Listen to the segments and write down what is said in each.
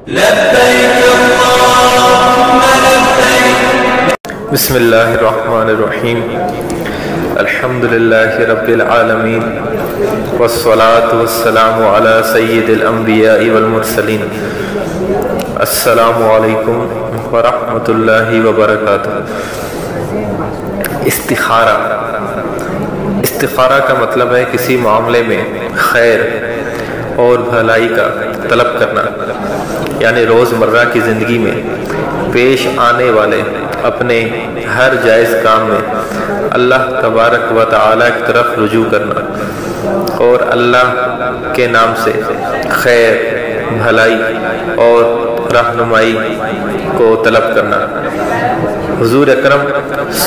بسم اللہ الرحمن الرحیم الحمد للہ رب العالمین والصلاة والسلام علی سید الانبیاء والمرسلین السلام علیکم ورحمۃاللہ وبرکاتہ۔ استخارہ کا مطلب ہے کسی معاملے میں خیر اور بھلائی کا طلب کرنا، یعنی روزمرہ کی زندگی میں پیش آنے والے اپنے ہر جائز کام میں اللہ تبارک و تعالی کی طرف رجوع کرنا اور اللہ کے نام سے خیر، بھلائی اور رہنمائی کو طلب کرنا۔ حضور اکرم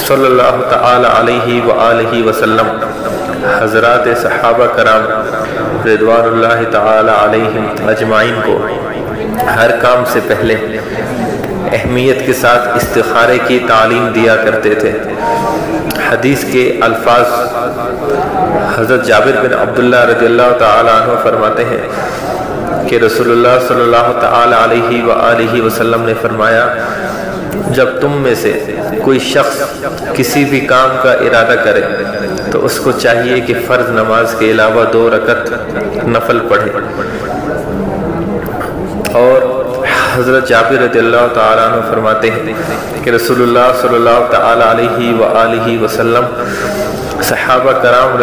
صلی اللہ تعالی علیہ وآلہ وسلم حضرات صحابہ کرام رضوان اللہ تعالی علیہم اجمعین کو ہر کام سے پہلے اہمیت کے ساتھ استخارے کی تعلیم دیا کرتے تھے۔ حدیث کے الفاظ حضرت جابر بن عبداللہ رضی اللہ تعالی عنہ فرماتے ہیں کہ رسول اللہ صلی اللہ تعالی علیہ وآلہ وسلم نے فرمایا، جب تم میں سے کوئی شخص کسی بھی کام کا ارادہ کرے تو اس کو چاہیے کہ فرض نماز کے علاوہ 2 رکعت نفل پڑھے۔ اور حضرت جابر رضی اللہ تعالیٰ عنہ فرماتے ہیں کہ رسول اللہ صلی اللہ تعالیٰ علیہ وآلہ وسلم صحابہ کرام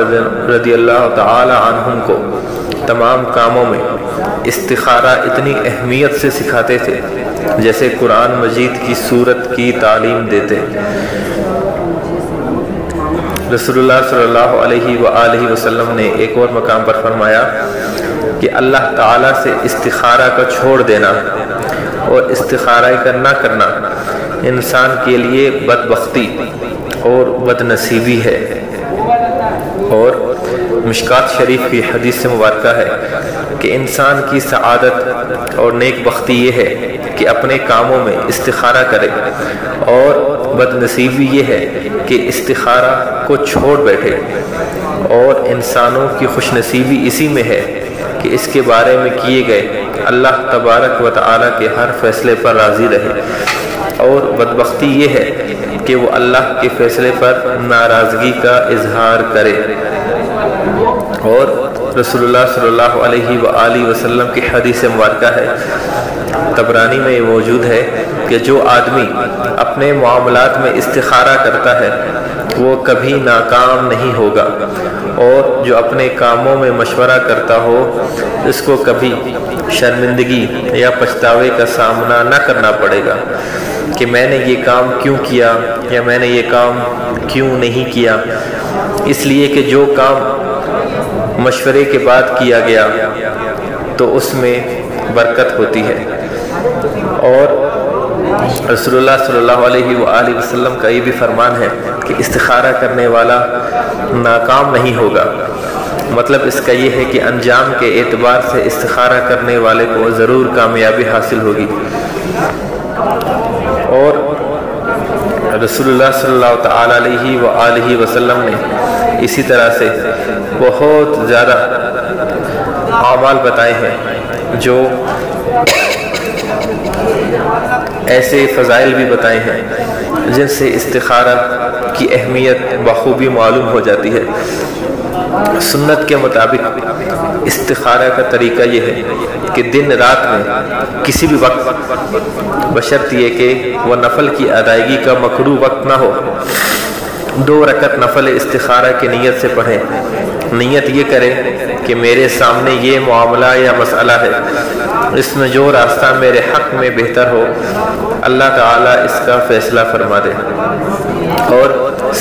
رضی اللہ تعالیٰ عنہم کو تمام کاموں میں استخارہ اتنی اہمیت سے سکھاتے تھے جیسے قرآن مجید کی سورت کی تعلیم دیتے۔ رسول اللہ صلی اللہ علیہ وآلہ وسلم نے ایک اور مقام پر فرمایا کہ اللہ تعالیٰ سے استخارہ کا چھوڑ دینا اور استخارہ کا نہ کرنا انسان کے لیے بدبختی اور بدنصیبی ہے۔ اور مشکات شریف کی حدیث مبارکہ ہے کہ انسان کی سعادت اور نیک بختی یہ ہے کہ اپنے کاموں میں استخارہ کرے، اور بدنصیبی یہ ہے کہ استخارہ کو چھوڑ بیٹھے، اور انسانوں کی خوش نصیبی اسی میں ہے کہ اس کے بارے میں کیے گئے اللہ تبارک و تعالی کے ہر فیصلے پر راضی رہے، اور بدبختی یہ ہے کہ وہ اللہ کے فیصلے پر ناراضگی کا اظہار کرے۔ اور رسول اللہ صلی اللہ علیہ وآلہ وسلم کی حدیث مبارکہ ہے، طبرانی میں یہ موجود ہے کہ جو آدمی اپنے معاملات میں استخارہ کرتا ہے وہ کبھی ناکام نہیں ہوگا، اور جو اپنے کاموں میں مشورہ کرتا ہو اس کو کبھی شرمندگی یا پچھتاوے کا سامنا نہ کرنا پڑے گا کہ میں نے یہ کام کیوں کیا یا میں نے یہ کام کیوں نہیں کیا، اس لیے کہ جو کام مشورے کے بعد کیا گیا تو اس میں برکت ہوتی ہے۔ اور رسول اللہ صلی اللہ علیہ وآلہ وسلم کا یہ بھی فرمان ہے کہ استخارہ کرنے والا ناکام نہیں ہوگا۔ مطلب اس کا یہ ہے کہ انجام کے اعتبار سے استخارہ کرنے والے کو ضرور کامیابی حاصل ہوگی۔ اور رسول اللہ صلی اللہ تعالی علیہ وآلہ وسلم نے اسی طرح سے بہت زیادہ اعمال بتائے ہیں جو ایسے فضائل بھی بتائے ہیں جن سے استخارہ کی اہمیت بخوبی معلوم ہو جاتی ہے۔ سنت کے مطابق استخارہ کا طریقہ یہ ہے کہ دن رات میں کسی بھی وقت، بشرط یہ کہ وہ نفل کی ادائیگی کا مکروہ وقت نہ ہو، 2 رکعت نفل استخارہ کی نیت سے پڑھیں۔ نیت یہ کرے کہ میرے سامنے یہ معاملہ یا مسئلہ ہے، اس میں جو راستہ میرے حق میں بہتر ہو اللہ تعالیٰ اس کا فیصلہ فرما دے، اور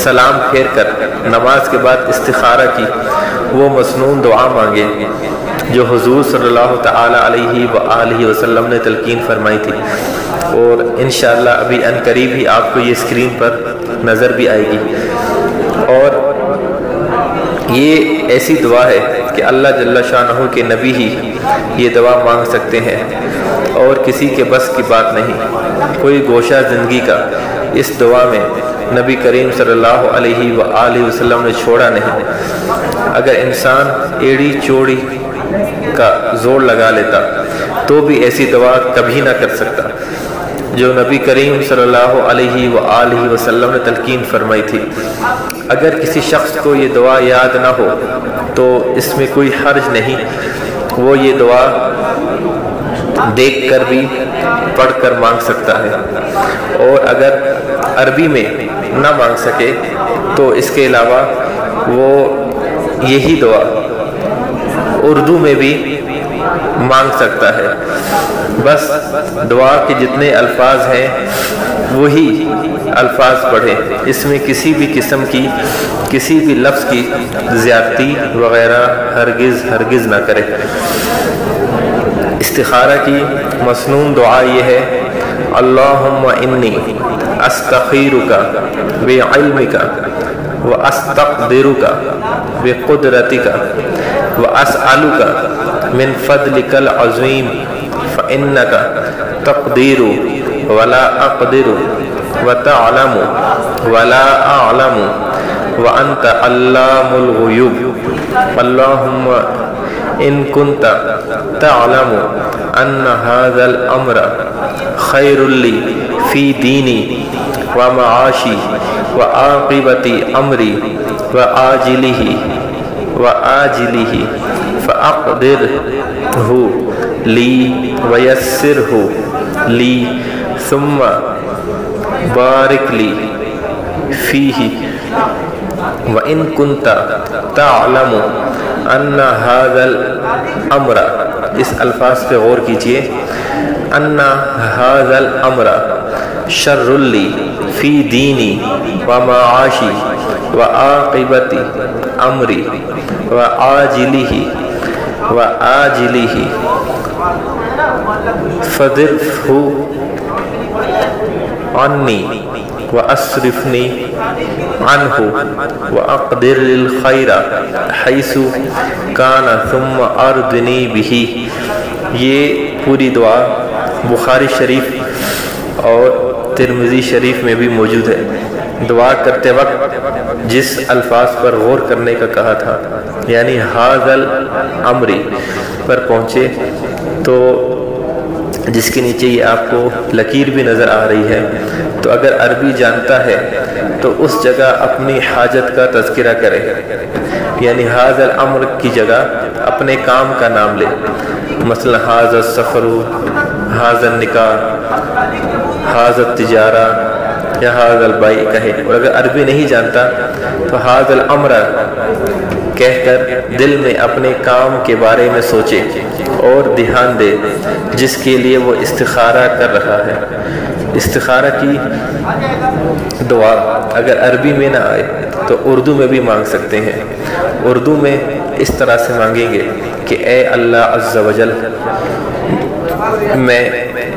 سلام پھیر کر نماز کے بعد استخارہ کی وہ مسنون دعا مانگے جو حضور صلی اللہ تعالی علیہ وآلہ وسلم نے تلقین فرمائی تھی، اور انشاءاللہ ابھی ان قریب ہی آپ کو یہ اسکرین پر نظر بھی آئے گی۔ اور یہ ایسی دعا ہے کہ اللہ جل شانہ کے نبی ہی یہ دعا مانگ سکتے ہیں، اور کسی کے بس کی بات نہیں۔ کوئی گوشہ زندگی کا اس دعا میں نبی کریم صلی اللہ علیہ وآلہ وسلم نے چھوڑا نہیں۔ اگر انسان ایڑی چوڑی کا زور لگا لیتا تو تو بھی ایسی دعا کبھی نہ کر سکتا جو نبی کریم صلی اللہ علیہ وآلہ وسلم نے تلقین فرمائی تھی۔ اگر کسی شخص کو یہ دعا یاد نہ ہو تو اس میں کوئی حرج نہیں، وہ یہ دعا دیکھ کر بھی پڑھ کر مانگ سکتا ہے، اور اگر عربی میں نہ مانگ سکے تو اس کے علاوہ وہ یہی دعا اردو میں بھی مانگ سکتا ہے۔ بس دعا کے جتنے الفاظ ہیں وہی الفاظ پڑھیں، اس میں کسی بھی قسم کی کسی بھی لفظ کی زیادتی وغیرہ ہرگز نہ کرے۔ استخارہ کی مسنون دعا یہ ہے: اللہم انی استخیرک بعلمک واستقدرک بقدرتک واسألک من فضلک العظیم فإنک تقدیر ولا اقدر وتعلم ولا اعلم وانت علام الغیوب اللہم ان کنت تعلم ان هذا الامر خیر لی فی دینی ومعاشی وعاقبت امری وآجلہ فاقدرہ لی ویسرہ لی ثم بارک لی فیہ وَإِن كُنْتَ تَعْلَمُ أَنَّ هَذَا الْأَمْرَ، اس الفاظ پہ غور کیجئے، أَنَّ هَذَا الْأَمْرَ شَرٌّ لِّي فِي دِينِي وَمَعَاشِي وَعَاقِبَةِ أَمْرِي وَعَاجِلِهِ فَاصْرِفْهُ عَنِّي وَأَصْرِفْنِي عَنْهُ وَأَقْدِرْ لِلْخَيْرَ حَيْثُ كَانَ ثُمَّ أَرْضِنِي بِهِ۔ یہ پوری دعا بخاری شریف اور ترمذی شریف میں بھی موجود ہے۔ دعا کرتے وقت جس الفاظ پر غور کرنے کا کہا تھا، یعنی هَذَا الْأَمْرِ پر پہنچے تو جس کے نیچے یہ آپ کو لکیر بھی نظر آ رہی ہے، تو اگر عربی جانتا ہے تو اس جگہ اپنی حاجت کا تذکرہ کرے، یعنی هَذَا الْأَمْرِ کی جگہ اپنے کام کا نام لے، مثلا هَذَا السَّفَرُ، هَذَا النِّکَاح، هَذَا التِّجَارَہ یا هَذَا الْبَيْعُ کہے۔ اور اگر عربی نہیں جانتا تو هَذَا الْأَمْرَ کہہ کر دل میں اپنے کام کے بارے میں سوچے اور دھیان دے جس کے لیے وہ استخارہ کر رہا ہے۔ استخارہ کی دعا اگر عربی میں نہ آئے تو اردو میں بھی مانگ سکتے ہیں۔ اردو میں اس طرح سے مانگیں گے کہ اے اللہ عزوجل، میں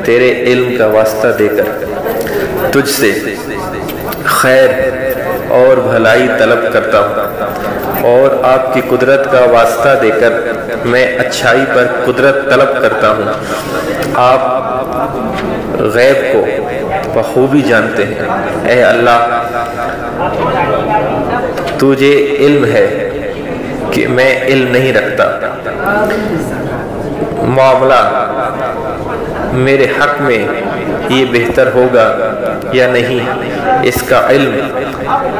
تیرے علم کا واسطہ دے کر تجھ سے خیر اور بھلائی طلب کرتا ہوں، اور آپ کی قدرت کا واسطہ دے کر میں اچھائی پر قدرت طلب کرتا ہوں۔ آپ غیب کو بخوبی جانتے ہیں۔ اے اللہ، تجھے علم ہے کہ میں علم نہیں رکھتا، معاملہ میرے حق میں یہ بہتر ہوگا یا نہیں، اس کا علم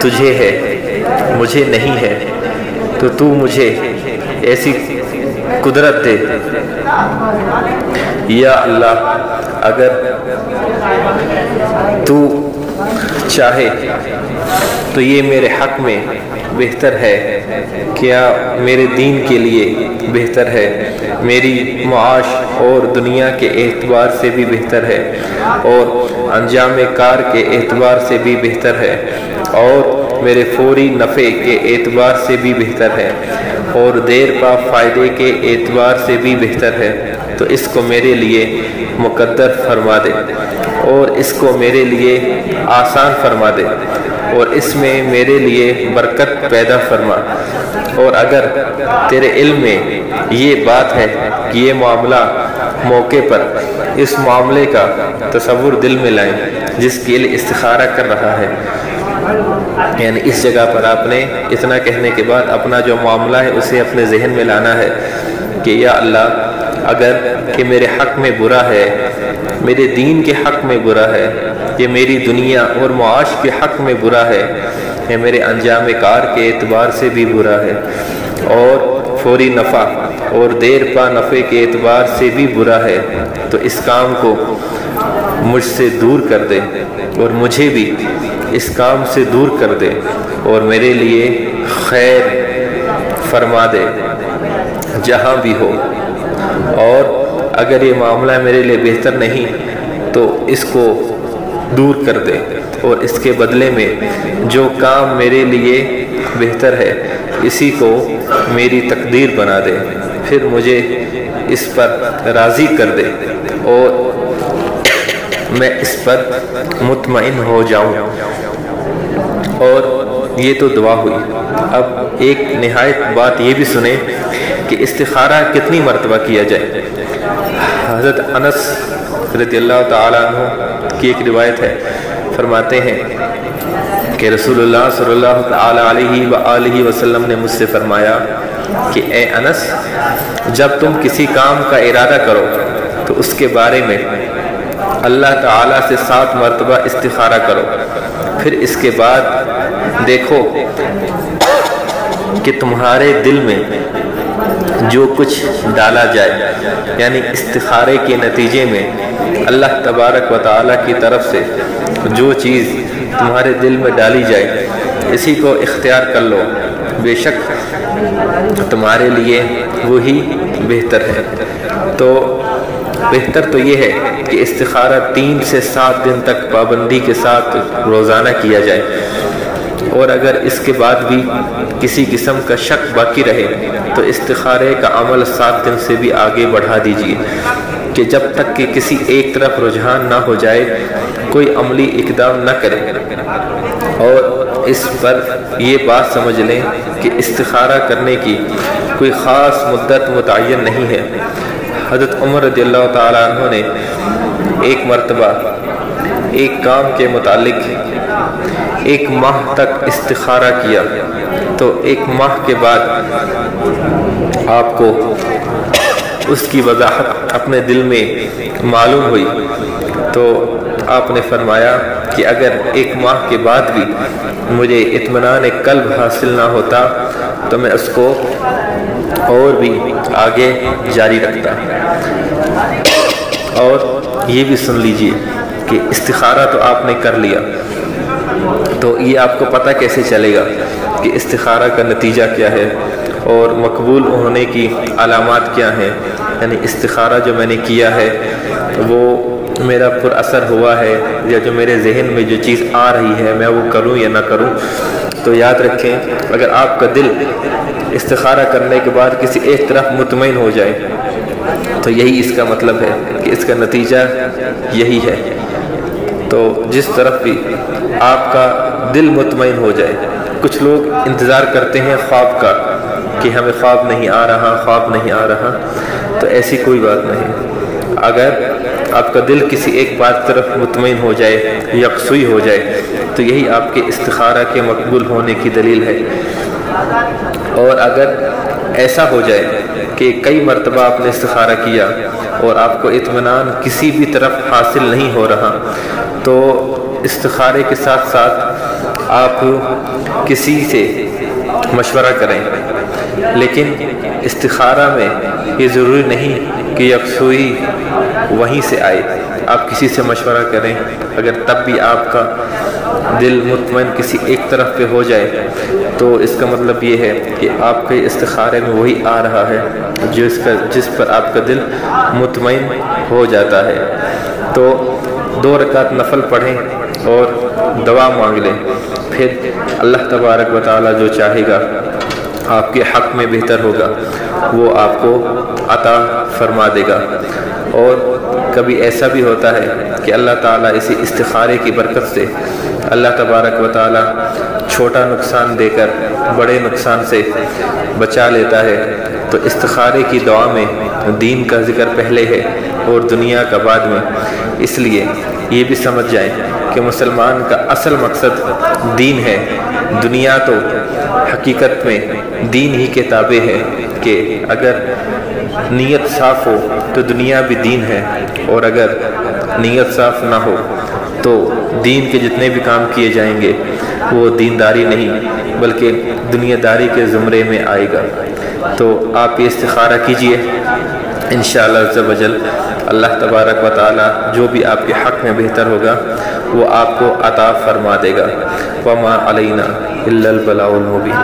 تجھے ہے، مجھے نہیں ہے، تو تو مجھے ایسی قدرت دے۔ یا اللہ، اگر تو چاہے تو یہ میرے حق میں بہتر ہے، کیا میرے دین کے لیے بہتر ہے، میری معاش اور دنیا کے اعتبار سے بھی بہتر ہے، اور انجام کار کے اعتبار سے بھی بہتر ہے، اور میرے فوری نفع کے اعتبار سے بھی بہتر ہے، اور دیر پا فائدے کے اعتبار سے بھی بہتر ہے، تو اس کو میرے لیے مقدر فرما دے، اور اس کو میرے لیے آسان فرما دے، اور اس میں میرے لیے برکت پیدا فرما۔ اور اگر تیرے علم میں یہ بات ہے کہ یہ معاملہ موقع پر اس معاملے کا تصور دل میں لائیں جس کے لیے استخارہ کر رہا ہے، یعنی اس جگہ پر آپ نے اتنا کہنے کے بعد اپنا جو معاملہ ہے اسے اپنے ذہن میں لانا ہے کہ یا اللہ اگر کہ میرے حق میں برا ہے، میرے دین کے حق میں برا ہے، یہ میری دنیا اور معاش کے حق میں برا ہے، یہ میرے انجام کار کے اعتبار سے بھی برا ہے، اور فوری نفع اور دیر پا نفع کے اعتبار سے بھی برا ہے، تو اس کام کو مجھ سے دور کر دے اور مجھے بھی اس کام سے دور کر دے اور میرے لیے خیر فرما دے جہاں بھی ہو، اور اگر یہ معاملہ میرے لیے بہتر نہیں تو اس کو دور کر دے اور اس کے بدلے میں جو کام میرے لیے بہتر ہے اسی کو میری تقدیر بنا دے، پھر مجھے اس پر راضی کر دے اور میں اس پر مطمئن ہو جاؤں۔ اور یہ تو دعا ہوئی۔ اب ایک نہایت بات یہ بھی سنیں کہ استخارہ کتنی مرتبہ کیا جائے۔ حضرت انس رضی اللہ تعالیٰ عنہ کی ایک روایت ہے، فرماتے ہیں کہ رسول اللہ صلی اللہ تعالیٰ علیہ وآلہ وسلم نے مجھ سے فرمایا کہ اے انس، جب تم کسی کام کا ارادہ کرو تو اس کے بارے میں اللہ تعالیٰ سے 7 مرتبہ استخارہ کرو، پھر اس کے بعد دیکھو کہ تمہارے دل میں جو کچھ ڈالا جائے، یعنی استخارے کے نتیجے میں اللہ تبارک و تعالیٰ کی طرف سے جو چیز تمہارے دل میں ڈالی جائے اسی کو اختیار کر لو، بے شک تمہارے لیے وہی بہتر ہے۔ تو بہتر تو یہ ہے کہ استخارہ 3 سے 7 دن تک پابندی کے ساتھ روزانہ کیا جائے، اور اگر اس کے بعد بھی کسی قسم کا شک باقی رہے تو استخارے کا عمل 7 دن سے بھی آگے بڑھا دیجیے، کہ جب تک کہ کسی ایک طرف رجحان نہ ہو جائے کوئی عملی اقدام نہ کرے۔ اور اس پر یہ بات سمجھ لیں کہ استخارہ کرنے کی کوئی خاص مدت متعین نہیں ہے۔ حضرت عمر رضی اللہ تعالیٰ عنہ نے ایک مرتبہ ایک کام کے متعلق 1 ماہ تک استخارہ کیا، تو 1 ماہ کے بعد آپ کو اس کی وضاحت اپنے دل میں معلوم ہوئی، تو آپ نے فرمایا کہ اگر 1 ماہ کے بعد بھی مجھے اطمینان قلب حاصل نہ ہوتا تو میں اس کو اور بھی آگے جاری رکھتا۔ اور یہ بھی سن لیجئے کہ استخارہ تو آپ نے کر لیا، تو یہ آپ کو پتہ کیسے چلے گا کہ استخارہ کا نتیجہ کیا ہے اور مقبول ہونے کی علامات کیا ہیں؟ یعنی استخارہ جو میں نے کیا ہے وہ میرا پر اثر ہوا ہے، یا جو میرے ذہن میں جو چیز آ رہی ہے میں وہ کروں یا نہ کروں۔ تو یاد رکھیں، اگر آپ کا دل استخارہ کرنے کے بعد کسی ایک طرف مطمئن ہو جائے تو یہی اس کا مطلب ہے کہ اس کا نتیجہ یہی ہے۔ تو جس طرف بھی آپ کا دل مطمئن ہو جائے، کچھ لوگ انتظار کرتے ہیں خواب کا کہ ہمیں خواب نہیں آ رہا، خواب نہیں آ رہا، تو ایسی کوئی بات نہیں۔ اگر آپ کا دل کسی ایک بات طرف مطمئن ہو جائے، یکسوئی ہو جائے، تو یہی آپ کے استخارہ کے مقبول ہونے کی دلیل ہے۔ اور اگر ایسا ہو جائے کہ کئی مرتبہ آپ نے استخارہ کیا اور آپ کو اطمینان کسی بھی طرف حاصل نہیں ہو رہا، تو استخارے کے ساتھ ساتھ آپ کسی سے مشورہ کریں، لیکن استخارہ میں یہ ضروری نہیں کہ یکسوئی وہیں سے آئے، آپ کسی سے مشورہ کریں۔ اگر تب بھی آپ کا دل مطمئن کسی ایک طرف پہ ہو جائے تو اس کا مطلب یہ ہے کہ آپ کے استخارے میں وہی آ رہا ہے جس پر آپ کا دل مطمئن ہو جاتا ہے۔ تو 2 رکعت نفل پڑھیں اور دعا مانگ لیں، پھر اللہ تبارک و تعالیٰ جو چاہے گا آپ کے حق میں بہتر ہوگا وہ آپ کو عطا فرما دے گا۔ اور کبھی ایسا بھی ہوتا ہے کہ اللہ تعالیٰ اسی استخارے کی برکت سے اللہ تبارک و تعالیٰ چھوٹا نقصان دے کر بڑے نقصان سے بچا لیتا ہے۔ تو استخارے کی دعا میں دین کا ذکر پہلے ہے اور دنیا کا بعد میں، اس لیے یہ بھی سمجھ جائیں کہ مسلمان کا اصل مقصد دین ہے، دنیا تو حقیقت میں دین ہی کے تابع ہے، کہ اگر نیت صاف ہو تو دنیا بھی دین ہے، اور اگر نیت صاف نہ ہو تو دین کے جتنے بھی کام کیے جائیں گے وہ دینداری نہیں بلکہ دنیا داری کے زمرے میں آئے گا۔ تو آپ یہ استخارہ کیجئے، انشاءاللہ عزوجل اللہ تبارک و تعالی جو بھی آپ کے حق میں بہتر ہوگا وہ آپ کو عطا فرما دے گا۔ وما علینا الا البلاغ المبین۔